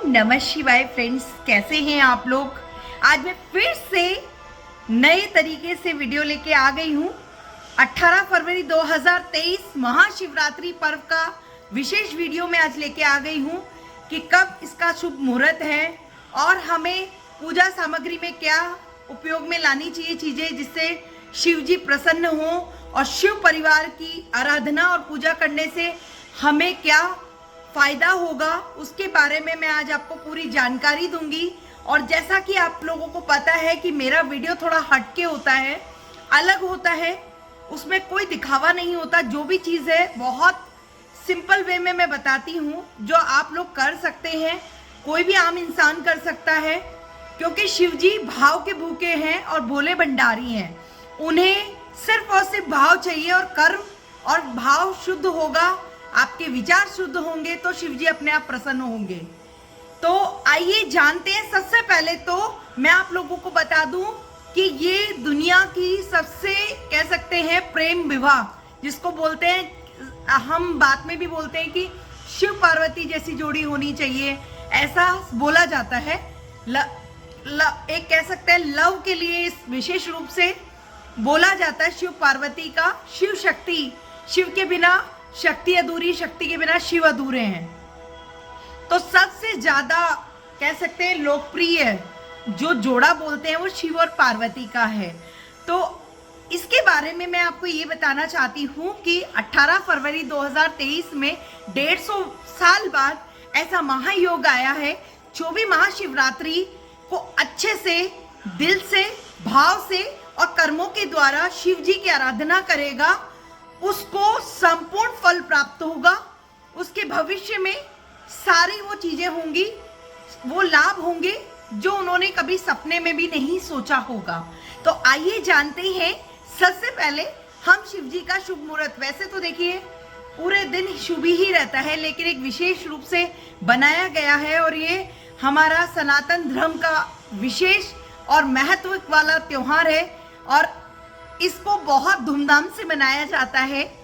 नमः शिवाय फ्रेंड्स, कैसे हैं आप लोग। आज मैं फिर से नए तरीके से वीडियो लेके आ गई हूँ। 18 फरवरी 2023 महाशिवरात्रि पर्व का विशेष वीडियो में आज लेके आ गई हूँ कि कब इसका शुभ मुहूर्त है और हमें पूजा सामग्री में क्या उपयोग में लानी चाहिए चीज़ें जिससे शिव जी प्रसन्न हो और शिव परिवार की आराधना और पूजा करने से हमें क्या फायदा होगा, उसके बारे में मैं आज आपको पूरी जानकारी दूंगी। और जैसा कि आप लोगों को पता है कि मेरा वीडियो थोड़ा हटके होता है, अलग होता है, उसमें कोई दिखावा नहीं होता। जो भी चीज़ है बहुत सिंपल वे में मैं बताती हूँ, जो आप लोग कर सकते हैं, कोई भी आम इंसान कर सकता है, क्योंकि शिव जी भाव के भूखे हैं और भोले भंडारी हैं। उन्हें सिर्फ और सिर्फ भाव चाहिए और कर्म और भाव शुद्ध होगा, आपके विचार शुद्ध होंगे तो शिव जी अपने आप प्रसन्न होंगे। तो आइए जानते हैं। सबसे पहले तो मैं आप लोगों को बता दूं कि ये दुनिया की सबसे कह सकते हैं प्रेम विवाह जिसको बोलते हैं, हम बात में भी बोलते हैं कि शिव पार्वती जैसी जोड़ी होनी चाहिए, ऐसा बोला जाता है। एक कह सकते हैं लव के लिए इस विशेष रूप से बोला जाता है शिव पार्वती का। शिव शक्ति, शिव के बिना शक्ति अधूरी, शक्ति के बिना शिव अधूरे हैं। तो सबसे ज्यादा कह सकते हैं लोकप्रिय जो जोड़ा बोलते हैं वो शिव और पार्वती का है। तो इसके बारे में मैं आपको ये बताना चाहती हूँ कि 18 फरवरी 2023 में 150 साल बाद ऐसा महायोग आया है। जो भी महाशिवरात्रि को अच्छे से, दिल से, भाव से और कर्मों के द्वारा शिव जी की आराधना करेगा, उसको संपूर्ण फल प्राप्त होगा। उसके भविष्य में सारी वो चीजें होंगी, वो लाभ होंगे जो उन्होंने कभी सपने में भी नहीं सोचा होगा। तो आइए जानते हैं। सबसे पहले हम शिव जी का शुभ मुहूर्त, वैसे तो देखिए पूरे दिन शुभ ही रहता है, लेकिन एक विशेष रूप से बनाया गया है और ये हमारा सनातन धर्म का विशेष और महत्व वाला त्योहार है और इसको बहुत धूमधाम से मनाया जाता है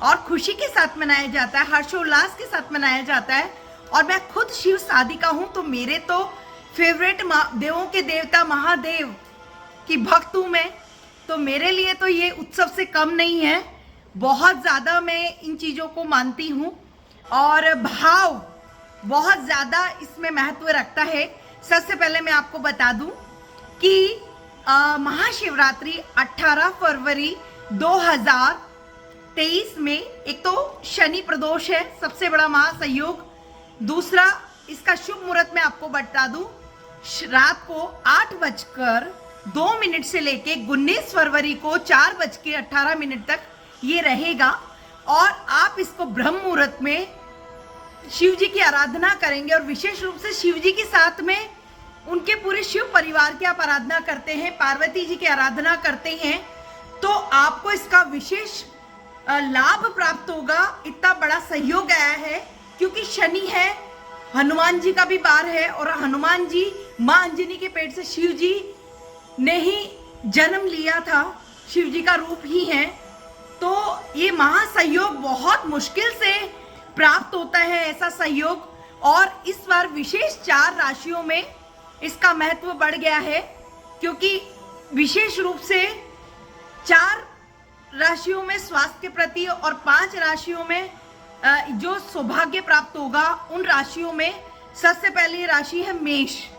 और खुशी के साथ मनाया जाता है, हर्षोल्लास के साथ मनाया जाता है। और मैं खुद शिव साधिका हूँ, तो मेरे तो फेवरेट देवों के देवता महादेव की भक्त हूँ मैं, तो मेरे लिए तो ये उत्सव से कम नहीं है। बहुत ज़्यादा मैं इन चीज़ों को मानती हूँ और भाव बहुत ज़्यादा इसमें महत्व रखता है। सबसे पहले मैं आपको बता दूँ कि महाशिवरात्रि 18 फरवरी 2023 में एक तो शनि प्रदोष है, सबसे बड़ा महासंयोग। दूसरा, इसका शुभ मुहूर्त मैं आपको बता दूं, रात को 8:02 से लेके 19 फरवरी को 4:18 तक ये रहेगा। और आप इसको ब्रह्म मुहूर्त में शिव जी की आराधना करेंगे और विशेष रूप से शिव जी के साथ में उनके पूरे शिव परिवार की आप आराधना करते हैं, पार्वती जी की आराधना करते हैं, तो आपको इसका विशेष लाभ प्राप्त होगा। इतना बड़ा सहयोग आया है क्योंकि शनि है, हनुमान जी का भी वार है और हनुमान जी माँ अंजनी के पेट से शिव जी ने ही जन्म लिया था, शिव जी का रूप ही है। तो ये महासहयोग बहुत मुश्किल से प्राप्त होता है, ऐसा सहयोग। और इस बार विशेष 4 राशियों में इसका महत्व बढ़ गया है क्योंकि विशेष रूप से 4 राशियों में स्वास्थ्य के प्रति और 5 राशियों में जो सौभाग्य प्राप्त होगा, उन राशियों में सबसे पहली राशि है मेष,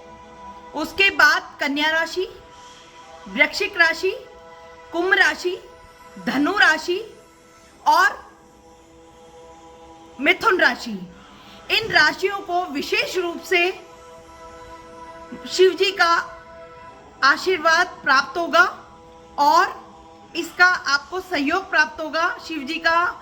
उसके बाद कन्या राशि, वृश्चिक राशि, कुंभ राशि, धनु राशि और मिथुन राशि। इन राशियों को विशेष रूप से शिव जी का आशीर्वाद प्राप्त होगा और इसका आपको सहयोग प्राप्त होगा। शिव जी का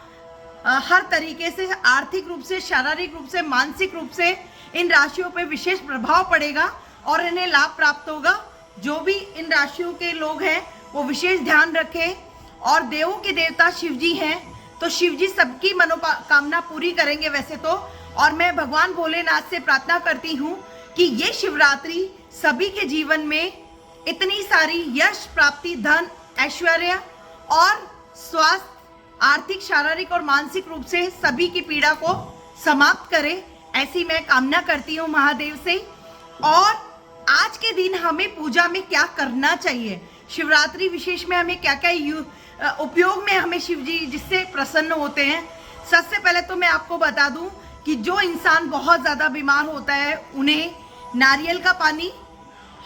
हर तरीके से, आर्थिक रूप से, शारीरिक रूप से, मानसिक रूप से इन राशियों पर विशेष प्रभाव पड़ेगा और इन्हें लाभ प्राप्त होगा। जो भी इन राशियों के लोग हैं वो विशेष ध्यान रखें। और देवों के देवता शिव जी हैं, तो शिव जी सबकी मनोकामना पूरी करेंगे वैसे तो। और मैं भगवान भोलेनाथ से प्रार्थना करती हूँ कि ये शिवरात्रि सभी के जीवन में इतनी सारी यश प्राप्ति, धन, ऐश्वर्य और स्वास्थ्य, आर्थिक, शारीरिक और मानसिक रूप से सभी की पीड़ा को समाप्त करे, ऐसी मैं कामना करती हूँ महादेव से। और आज के दिन हमें पूजा में क्या करना चाहिए, शिवरात्रि विशेष में हमें क्या क्या उपयोग में हमें शिव जी जिससे प्रसन्न होते हैं। सबसे पहले तो मैं आपको बता दूं कि जो इंसान बहुत ज़्यादा बीमार होता है उन्हें नारियल का पानी,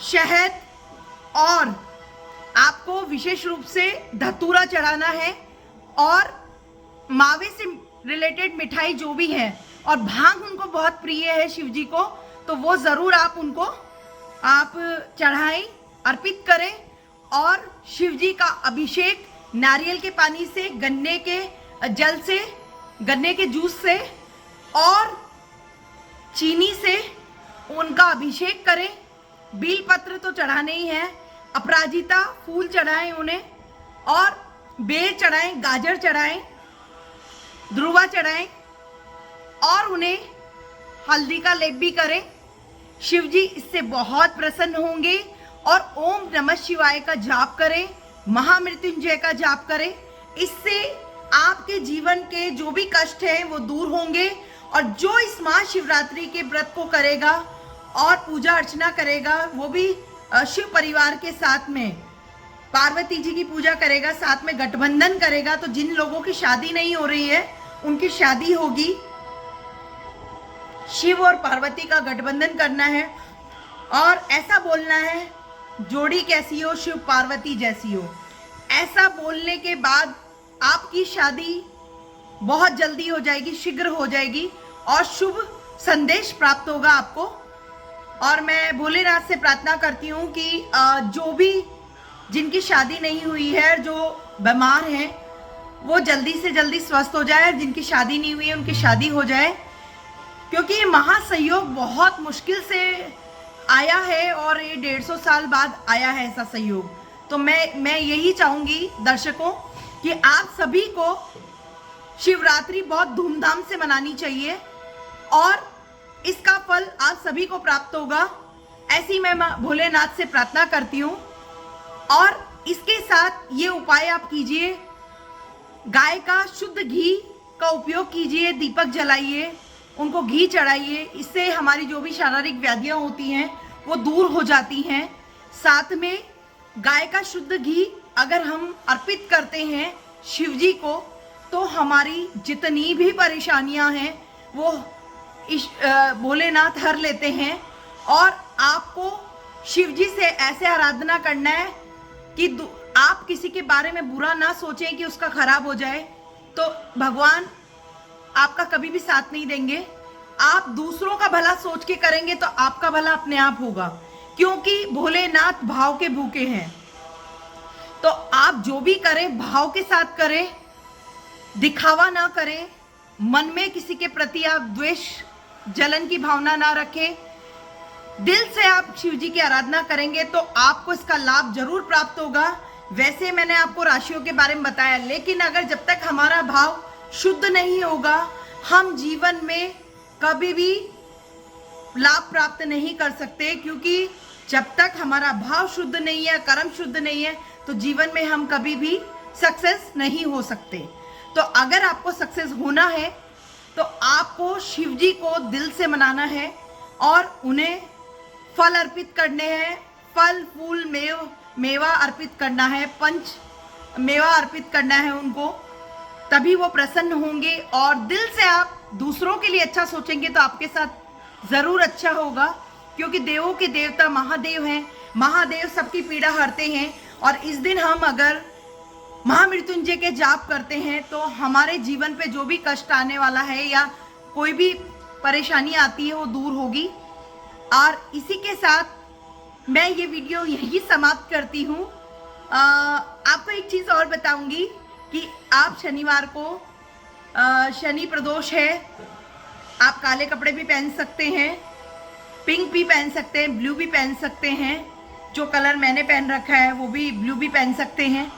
शहद और आपको विशेष रूप से धतूरा चढ़ाना है और मावे से रिलेटेड मिठाई जो भी है, और भांग उनको बहुत प्रिय है शिव जी को, तो वो ज़रूर आप उनको चढ़ाएं, अर्पित करें। और शिव जी का अभिषेक नारियल के पानी से, गन्ने के जल से, गन्ने के जूस से और चीनी से उनका अभिषेक करें। बेलपत्र तो चढ़ाने ही हैं, अपराजिता फूल चढ़ाएं उन्हें, और बेर चढ़ाएं, गाजर चढ़ाएं, ध्रुवा चढ़ाएं और उन्हें हल्दी का लेप भी करें। शिव जी इससे बहुत प्रसन्न होंगे। और ओम नमः शिवाय का जाप करें, महामृत्युंजय का जाप करें। इससे आपके जीवन के जो भी कष्ट हैं वो दूर होंगे। और जो इस महाशिवरात्रि के व्रत को करेगा और पूजा अर्चना करेगा, वो भी शिव परिवार के साथ में पार्वती जी की पूजा करेगा, साथ में गठबंधन करेगा, तो जिन लोगों की शादी नहीं हो रही है उनकी शादी होगी। शिव और पार्वती का गठबंधन करना है और ऐसा बोलना है, जोड़ी कैसी हो शिव पार्वती जैसी हो। ऐसा बोलने के बाद आपकी शादी बहुत जल्दी हो जाएगी, शीघ्र हो जाएगी और शुभ संदेश प्राप्त होगा आपको। और मैं भोलेनाथ से प्रार्थना करती हूँ कि जो भी जिनकी शादी नहीं हुई है, जो बीमार हैं, वो जल्दी से जल्दी स्वस्थ हो जाए। जिनकी शादी नहीं हुई है उनकी शादी हो जाए, क्योंकि ये महासहयोग बहुत मुश्किल से आया है और ये 150 साल बाद आया है ऐसा सहयोग। तो मैं यही चाहूँगी दर्शकों कि आप सभी को शिवरात्रि बहुत धूमधाम से मनानी चाहिए और इसका फल आप सभी को प्राप्त होगा, ऐसी मैं भोलेनाथ से प्रार्थना करती हूँ। और इसके साथ ये उपाय आप कीजिए, गाय का शुद्ध घी का उपयोग कीजिए, दीपक जलाइए, उनको घी चढ़ाइए। इससे हमारी जो भी शारीरिक व्याधियाँ होती हैं वो दूर हो जाती हैं। साथ में गाय का शुद्ध घी अगर हम अर्पित करते हैं शिव जी को, तो हमारी जितनी भी परेशानियां हैं वो भोलेनाथ हर लेते हैं। और आपको शिव जी से ऐसे आराधना करना है कि आप किसी के बारे में बुरा ना सोचें कि उसका खराब हो जाए, तो भगवान आपका कभी भी साथ नहीं देंगे। आप दूसरों का भला सोच के करेंगे तो आपका भला अपने आप होगा, क्योंकि भोलेनाथ भाव के भूखे हैं। तो आप जो भी करें भाव के साथ करें, दिखावा ना करें, मन में किसी के प्रति आप द्वेष जलन की भावना ना रखें। दिल से आप शिव जी की आराधना करेंगे तो आपको इसका लाभ जरूर प्राप्त होगा। वैसे मैंने आपको राशियों के बारे में बताया, लेकिन अगर जब तक हमारा भाव शुद्ध नहीं होगा, हम जीवन में कभी भी लाभ प्राप्त नहीं कर सकते। क्योंकि जब तक हमारा भाव शुद्ध नहीं है, कर्म शुद्ध नहीं है, तो जीवन में हम कभी भी सक्सेस नहीं हो सकते। तो अगर आपको सक्सेस होना है तो आपको शिव जी को दिल से मनाना है और उन्हें फल अर्पित करने हैं। फल फूल मेवा अर्पित करना है, पंच मेवा अर्पित करना है उनको, तभी वो प्रसन्न होंगे। और दिल से आप दूसरों के लिए अच्छा सोचेंगे तो आपके साथ ज़रूर अच्छा होगा, क्योंकि देवों के देवता महादेव हैं। महादेव सबकी पीड़ा हरते हैं। और इस दिन हम अगर महामृत्युंजय के जाप करते हैं तो हमारे जीवन पे जो भी कष्ट आने वाला है या कोई भी परेशानी आती है वो दूर होगी। और इसी के साथ मैं ये वीडियो यही समाप्त करती हूँ। आपको एक चीज़ और बताऊंगी कि आप शनिवार को शनि प्रदोष है, आप काले कपड़े भी पहन सकते हैं, पिंक भी पहन सकते हैं, ब्लू भी पहन सकते हैं। जो कलर मैंने पहन रखा है वो भी ब्लू भी पहन सकते हैं,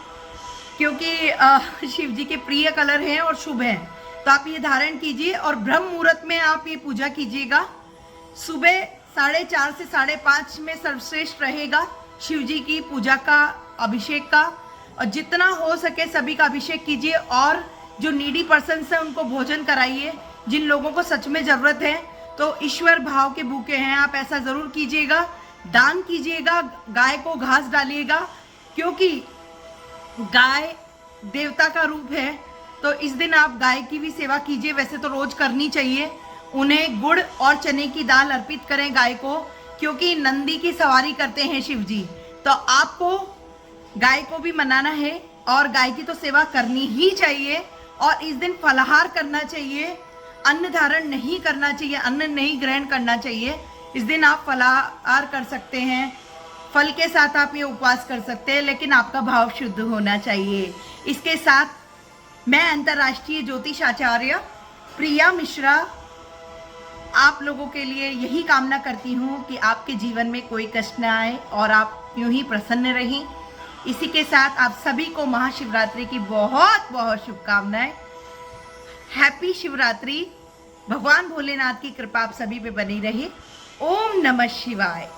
क्योंकि शिव जी के प्रिय कलर हैं और शुभ हैं। तो आप ये धारण कीजिए और ब्रह्म मुहूर्त में आप ये पूजा कीजिएगा। सुबह 4:30 से 5:30 में सर्वश्रेष्ठ रहेगा शिव जी की पूजा का, अभिषेक का। और जितना हो सके सभी का अभिषेक कीजिए और जो नीडी पर्सन है उनको भोजन कराइए। जिन लोगों को सच में ज़रूरत है तो ईश्वर भाव के भूखे हैं, आप ऐसा ज़रूर कीजिएगा, दान कीजिएगा, गाय को घास डालिएगा, क्योंकि गाय देवता का रूप है। तो इस दिन आप गाय की भी सेवा कीजिए, वैसे तो रोज करनी चाहिए। उन्हें गुड़ और चने की दाल अर्पित करें गाय को, क्योंकि नंदी की सवारी करते हैं शिव जी। तो आपको गाय को भी मनाना है और गाय की तो सेवा करनी ही चाहिए। और इस दिन फलाहार करना चाहिए, अन्न धारण नहीं करना चाहिए, अन्न नहीं ग्रहण करना चाहिए। इस दिन आप फलाहार कर सकते हैं, फल के साथ आप ये उपवास कर सकते हैं, लेकिन आपका भाव शुद्ध होना चाहिए। इसके साथ मैं अंतर्राष्ट्रीय ज्योतिष आचार्य प्रिया मिश्रा आप लोगों के लिए यही कामना करती हूँ कि आपके जीवन में कोई कष्ट न आए और आप यूं ही प्रसन्न रहें। इसी के साथ आप सभी को महाशिवरात्रि की बहुत बहुत शुभकामनाएं। हैप्पी शिवरात्रि। भगवान भोलेनाथ की कृपा आप सभी पे बनी रहे। ओम नमः शिवाय।